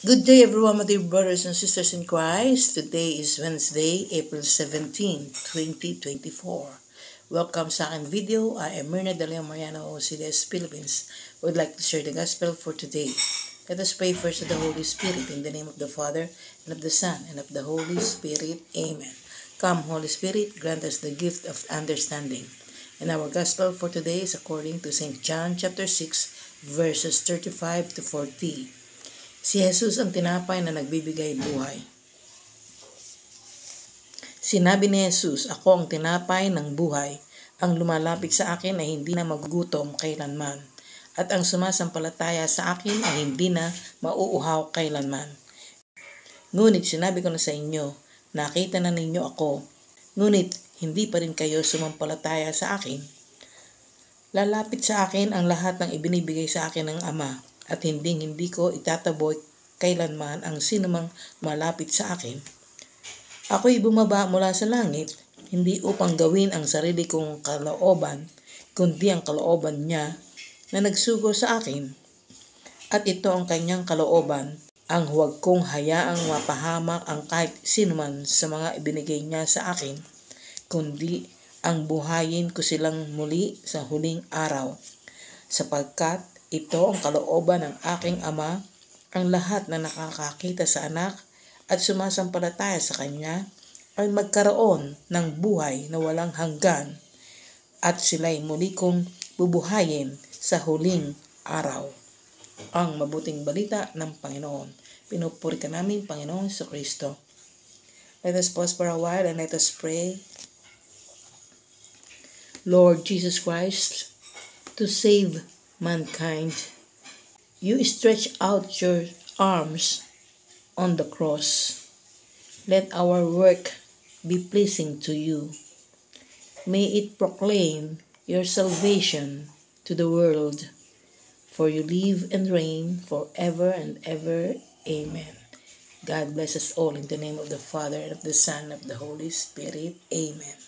Good day everyone, my dear brothers and sisters in Christ. Today is Wednesday, April 17, 2024. Welcome sa aking video. I am Myrna De Leon Mariano, OCDS Philippines. I would like to share the gospel for today. Let us pray first to the Holy Spirit in the name of the Father, and of the Son, and of the Holy Spirit. Amen. Come, Holy Spirit, grant us the gift of understanding. And our gospel for today is according to St. John chapter 6, verses 35 to 40. Si Jesus ang tinapay na nagbibigay buhay. Sinabi ni Jesus, "Ako ang tinapay ng buhay. Ang lumalapit sa akin ay hindi na magugutom kailanman. At ang sumasampalataya sa akin ay hindi na mauuhaw kailanman. Ngunit sinabi ko na sa inyo, nakita na ninyo ako. Ngunit hindi pa rin kayo sumampalataya sa akin. Lalapit sa akin ang lahat ng ibinibigay sa akin ng Ama. At hindi ko itataboy kailanman ang sinumang malapit sa akin. Ako'y bumaba mula sa langit, hindi upang gawin ang sarili kong kalooban, kundi ang kalooban niya na nagsugo sa akin. At ito ang kanyang kalooban, ang huwag kong hayaang mapahamak ang kahit sinuman sa mga ibinigay niya sa akin, kundi ang buhayin ko silang muli sa huling araw. Sapagkat ito ang kalooban ng aking Ama, ang lahat na nakakakita sa anak at sumasampalataya sa kanya ay magkaroon ng buhay na walang hanggan, at sila'y muli kong bubuhayin sa huling araw." Ang mabuting balita ng Panginoon. Pinupuri ka namin, Panginoon Jesucristo. Let us pause for a while and let us pray. Lord Jesus Christ, to save mankind, you stretch out your arms on the cross. Let our work be pleasing to you. May it proclaim your salvation to the world, for you live and reign forever and ever. Amen. God bless us all in the name of the Father, and of the Son, and of the Holy Spirit. Amen.